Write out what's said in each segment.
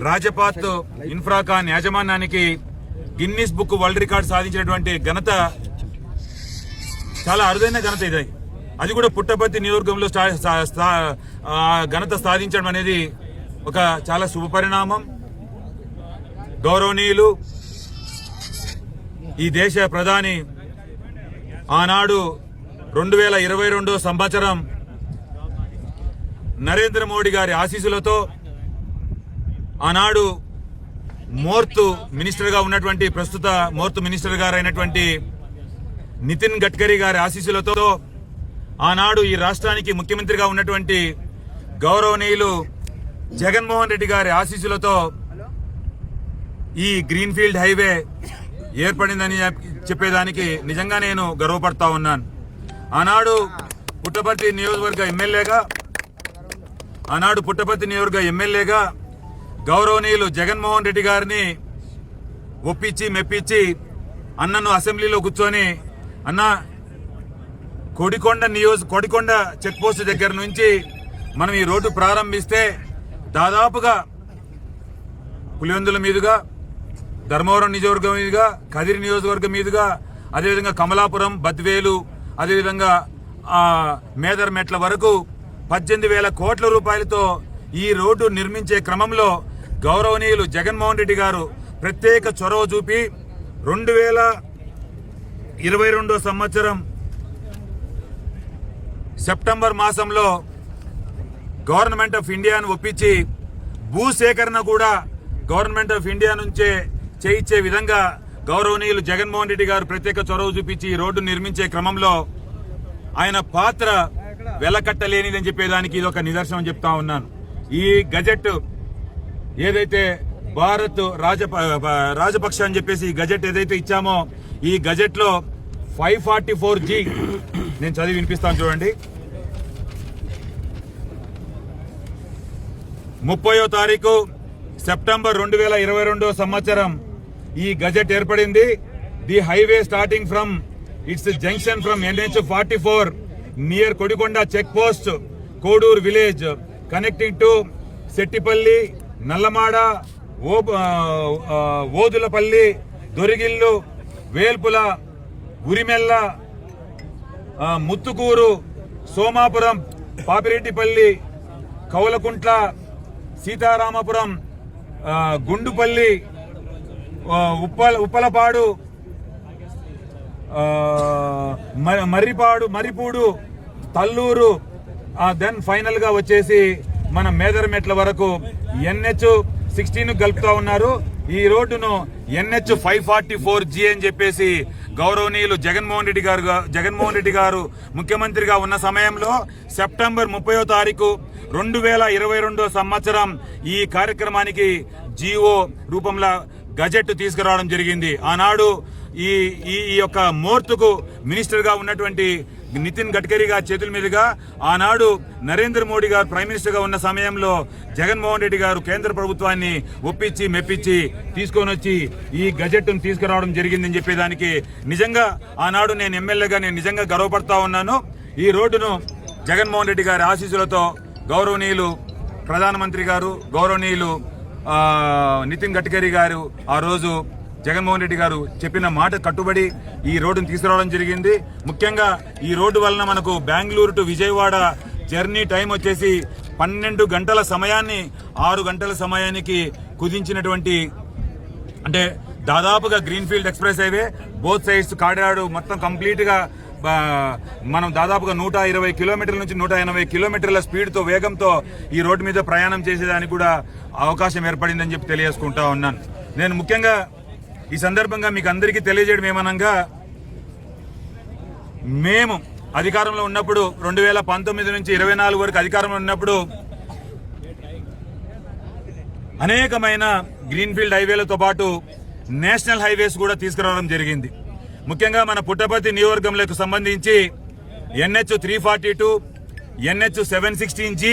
రాజపాత్ Infracon యాజమాన్యానికి Guinness book world record సాధించినటువంటి ఘనత చాలా అరుదైన ఘనత ఇది. అది కూడా పుట్టపర్తి నియోజకవర్గంలో ఘనత సాధించడం అనేది ఒక చాలా శుభపరిణామం. గౌరవనీయులు ఈ దేశ ప్రధాని ఆనాడు 2022 సంవత్సరం నరేంద్ర మోడీ గారి ఆశీస్సులతో ఆనాడు మోర్త్ మినిస్టర్గా ఉన్నటువంటి ప్రస్తుత మోర్త్ మినిస్టర్ గారు అయినటువంటి నితిన్ గడ్కరీ గారి ఆశీస్సులతో ఆనాడు ఈ రాష్ట్రానికి ముఖ్యమంత్రిగా ఉన్నటువంటి గౌరవనీయులు జగన్మోహన్ రెడ్డి గారి ఆశీస్సులతో ఈ గ్రీన్ఫీల్డ్ హైవే ఏర్పడిందని చెప్పేదానికి నిజంగా నేను గర్వపడతా ఉన్నాను. ఆనాడు పుట్టపర్తి నియోజకవర్గ ఎమ్మెల్యేగా గౌరవనీయులు జగన్మోహన్ రెడ్డి గారిని ఒప్పించి మెప్పించి అన్నను అసెంబ్లీలో కూర్చొని అన్న కొడికొండ చెక్ పోస్ట్ దగ్గర నుంచి మనం ఈ రోడ్డు ప్రారంభిస్తే దాదాపుగా పులివెందుల మీదుగా, ధర్మవరం నియోజకవర్గం మీదుగా, కదిరి నియోజకవర్గం మీదుగా, అదేవిధంగా కమలాపురం, బద్వేలు, అదేవిధంగా మేదర్మెట్ల వరకు 18,000 కోట్ల రూపాయలతో ఈ రోడ్డు నిర్మించే క్రమంలో గౌరవనీయులు జగన్మోహన్ రెడ్డి గారు ప్రత్యేక చొరవ చూపి 2022 సంవత్సరం సెప్టెంబర్ మాసంలో గవర్నమెంట్ ఆఫ్ ఇండియాను ఒప్పించి భూసేకరణ కూడా గవర్నమెంట్ ఆఫ్ ఇండియా నుంచే చేయించే విధంగా గౌరవనీయులు జగన్మోహన్ రెడ్డి గారు ప్రత్యేక చొరవ చూపించి ఈ రోడ్డు నిర్మించే క్రమంలో ఆయన పాత్ర వెలకట్టలేనిదని చెప్పేదానికి ఇది ఒక నిదర్శనం చెప్తా ఉన్నాను. ఈ గజెట్ ఏదైతే భారత్ రాజపక్ష అని చెప్పేసి ఈ గజెట్ ఏదైతే ఇచ్చామో ఈ గజెట్ లో 544G నేను చదివి వినిపిస్తాను చూడండి. 30వ తారీఖు సెప్టెంబర్ 2022 సంవత్సరం ఈ గజెట్ ఏర్పడింది. The highway starting from its junction from NH44 near Kodikonda check post Koduru village connecting to Settipalli, Nallamada, Odulapalli, Dorigillu, Velpula, Urimella, Muthukuru, Somapuram, Papireddipalli, Kowlakuntla, Seetharamapuram, Gundupalli, Uppalapadu, Maripudu, Thalluru, then final గా వచ్చేసి మన మేదరమెట్ల వరకు NH16 కలుపుతా ఉన్నారు. ఈ రోడ్డును NH544G అని చెప్పేసి గౌరవనీయులు జగన్మోహన్ రెడ్డి గారు ముఖ్యమంత్రిగా ఉన్న సమయంలో సెప్టెంబర్ 30వ తారీఖు 2022 సంవత్సరం ఈ కార్యక్రమానికి జీవో రూపంలో గజెట్ తీసుకురావడం జరిగింది. ఆనాడు ఈ యొక్క మోర్తుకు మినిస్టర్ గా ఉన్నటువంటి నితిన్ గడ్కరీ గారి చేతుల మీదుగా ఆనాడు నరేంద్ర మోడీ గారు ప్రైమ్ మినిస్టర్ గా ఉన్న సమయంలో జగన్మోహన్ రెడ్డి గారు కేంద్ర ప్రభుత్వాన్ని ఒప్పించి మెప్పించి తీసుకొని వచ్చి ఈ గజెట్ ను తీసుకురావడం జరిగిందని చెప్పేదానికి నిజంగా ఆనాడు నేను ఎమ్మెల్యేగా నేను నిజంగా గర్వపడతా ఉన్నాను. ఈ రోడ్డును జగన్మోహన్ రెడ్డి గారి ఆశీస్సులతో గౌరవనీయులు ప్రధానమంత్రి గారు, గౌరవనీయులు నితిన్ గడ్కరీ గారు ఆ రోజు జగన్మోహన్ రెడ్డి గారు చెప్పిన మాట కట్టుబడి ఈ రోడ్డును తీసుకురావడం జరిగింది. ముఖ్యంగా ఈ రోడ్డు వలన మనకు Bengaluru to Vijayawada journey time వచ్చేసి 12 గంటల సమయాన్ని 6 గంటల సమయానికి కుదించినటువంటి, అంటే దాదాపుగా greenfield express highway both sides కాడినాడు మొత్తం కంప్లీట్ గా మనం దాదాపుగా 120 కిలోమీటర్ల నుంచి 180 కిలోమీటర్ల స్పీడ్తో వేగంతో ఈ రోడ్డు మీద ప్రయాణం చేసేదానికి కూడా అవకాశం ఏర్పడిందని చెప్పి తెలియజేసుకుంటా ఉన్నాను. నేను ముఖ్యంగా ఈ సందర్భంగా మీకు అందరికీ తెలియజేయడం ఏమనగా, మేము అధికారంలో ఉన్నప్పుడు 2019 నుంచి 24 వరకు అధికారంలో ఉన్నప్పుడు అనేకమైన గ్రీన్ఫీల్డ్ హైవేలతో పాటు నేషనల్ హైవేస్ కూడా తీసుకురావడం జరిగింది. ముఖ్యంగా మన పుట్టపర్తి నియోజకవర్గంలోకి సంబంధించి NH342, NH716G,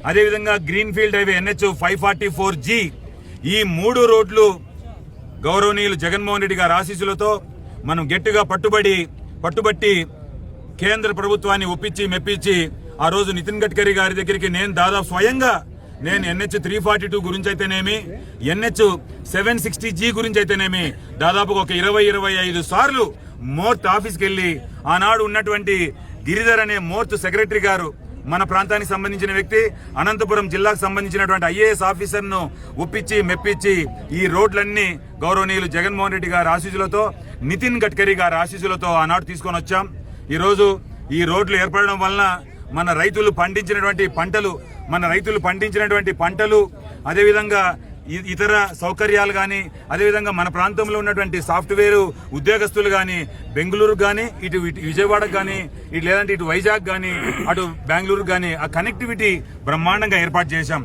అదేవిధంగా గ్రీన్ఫీల్డ్ హైవే NH544G ఈ 3 రోడ్లు గౌరవనీయులు జగన్మోహన్ రెడ్డి గారి ఆశీస్సులతో మనం గట్టిగా పట్టుబట్టి కేంద్ర ప్రభుత్వాన్ని ఒప్పించి మెప్పించి ఆ రోజు నితిన్ గడ్కరీ గారి దగ్గరికి నేను దాదాపు స్వయంగా నేను NH 342 గురించి అయితేనేమి, NH 760G గురించి అయితేనేమి దాదాపుగా ఒక 20-25 సార్లు మోర్త్ ఆఫీస్కి వెళ్ళి ఆనాడు ఉన్నటువంటి గిరిధర్ అనే మోర్త్ సెక్రటరీ గారు, మన ప్రాంతానికి సంబంధించిన వ్యక్తి, అనంతపురం జిల్లాకు సంబంధించినటువంటి IAS ఆఫీసర్ను ఒప్పించి మెప్పించి ఈ రోడ్లన్నీ గౌరవనీయులు జగన్మోహన్ రెడ్డి గారి ఆశీస్సులతో, నితిన్ గడ్కరీ గారి ఆశీస్సులతో ఆనాడు తీసుకొని వచ్చాం. ఈరోజు ఈ రోడ్లు ఏర్పడడం వలన మన రైతులు పండించినటువంటి పంటలు అదేవిధంగా ఇతర సౌకర్యాలు కానీ, అదేవిధంగా మన ప్రాంతంలో ఉన్నటువంటి సాఫ్ట్వేర్ ఉద్యోగస్తులు కానీ బెంగళూరు కానీ, ఇటు విజయవాడకు కానీ, ఇటు లేదంటే ఇటు వైజాగ్ కానీ, అటు బెంగళూరు కానీ ఆ కనెక్టివిటీ బ్రహ్మాండంగా ఏర్పాటు చేశాం.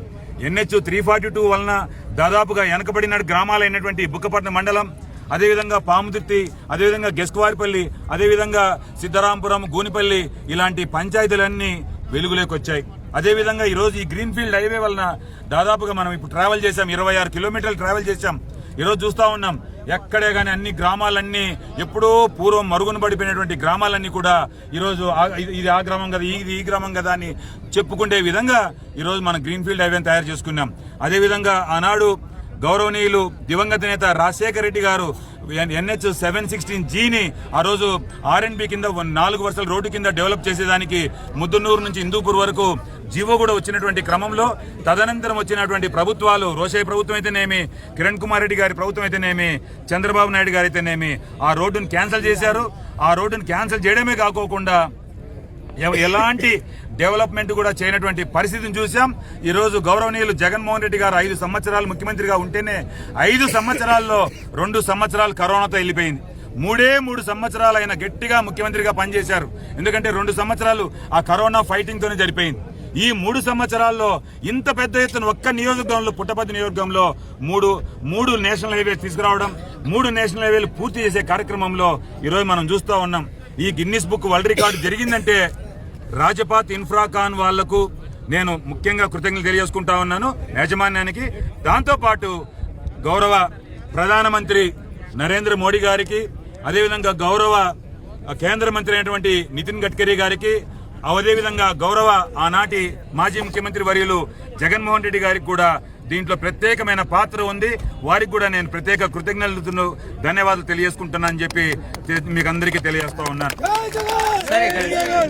NH 342 వలన దాదాపుగా వెనకబడిన గ్రామాలైనటువంటి బుక్కపట్నం మండలం, అదేవిధంగా పాముదుర్తి, అదేవిధంగా గెస్కువారిపల్లి, అదేవిధంగా సిద్ధరాంపురం, గూనిపల్లి ఇలాంటి పంచాయతీలన్నీ వెలుగులోకి వచ్చాయి. అదేవిధంగా ఈరోజు ఈ గ్రీన్ఫీల్డ్ హైవే వలన దాదాపుగా మనం ఇప్పుడు ట్రావెల్ చేశాం, 26 కిలోమీటర్లు ట్రావెల్ చేశాం. ఈరోజు చూస్తూ ఉన్నాం ఎక్కడే కానీ అన్ని గ్రామాలన్నీ ఎప్పుడో పూర్వం మరుగున పడిపోయినటువంటి గ్రామాలన్నీ కూడా ఈరోజు ఇది ఆ గ్రామం కదా, ఇది ఈ గ్రామం కదా అని చెప్పుకునే విధంగా ఈరోజు మనం గ్రీన్ఫీల్డ్ హైవేని తయారు చేసుకున్నాం. అదేవిధంగా ఆనాడు గౌరవనీయులు దివంగత నేత రాజశేఖర రెడ్డి గారు NH 716Gని ఆ రోజు R&B కింద 4 వరుసల రోడ్డు కింద డెవలప్ చేసేదానికి ముద్దునూరు నుంచి హిందూపూర్ వరకు జీవో కూడా వచ్చినటువంటి క్రమంలో తదనంతరం వచ్చినటువంటి ప్రభుత్వాలు, రోషయ్య ప్రభుత్వం అయితేనేమి, కిరణ్ కుమార్ రెడ్డి గారి ప్రభుత్వం అయితేనేమి, చంద్రబాబు నాయుడు గారు అయితేనేమి ఆ రోడ్డును క్యాన్సిల్ చేశారు. ఆ రోడ్డును క్యాన్సిల్ చేయడమే కాకోకుండా ఎలాంటి డెవలప్మెంట్ కూడా చేయనటువంటి పరిస్థితిని చూసాం. ఈరోజు గౌరవనీయులు జగన్మోహన్ రెడ్డి గారు 5 సంవత్సరాలు ముఖ్యమంత్రిగా ఉంటేనే 5 సంవత్సరాల్లో 2 సంవత్సరాలు కరోనాతో వెళ్ళిపోయింది. 3 సంవత్సరాలు ఆయన గట్టిగా ముఖ్యమంత్రిగా పనిచేశారు. ఎందుకంటే 2 సంవత్సరాలు ఆ కరోనా ఫైటింగ్ తోనే జరిపోయింది. ఈ 3 సంవత్సరాల్లో ఇంత పెద్ద ఎత్తున ఒక్క నియోజకవర్గంలో, పుట్టపర్తి నియోజకవర్గంలో మూడు నేషనల్ హైవేలు తీసుకురావడం, 3 నేషనల్ హైవేలు పూర్తి చేసే కార్యక్రమంలో ఈరోజు మనం చూస్తూ ఉన్నాం. ఈ గిన్నిస్ బుక్ వరల్డ్ రికార్డు జరిగిందంటే రాజపాత్ ఇన్ఫ్రాకాన్ వాళ్లకు నేను ముఖ్యంగా కృతజ్ఞతలు తెలియజేసుకుంటా ఉన్నాను, యాజమాన్యానికి. దాంతోపాటు గౌరవ ప్రధానమంత్రి నరేంద్ర మోడీ గారికి, అదేవిధంగా గౌరవ కేంద్ర మంత్రి అయినటువంటి నితిన్ గడ్కరీ గారికి, అదేవిధంగా గౌరవ ఆనాటి మాజీ ముఖ్యమంత్రి వర్యులు జగన్మోహన్ రెడ్డి గారికి కూడా దీంట్లో ప్రత్యేకమైన పాత్ర ఉంది. వారికి కూడా నేను ప్రత్యేక కృతజ్ఞతలు, ధన్యవాదాలు తెలియజేసుకుంటున్నానని చెప్పి మీకు అందరికీ తెలియజేస్తా ఉన్నాను.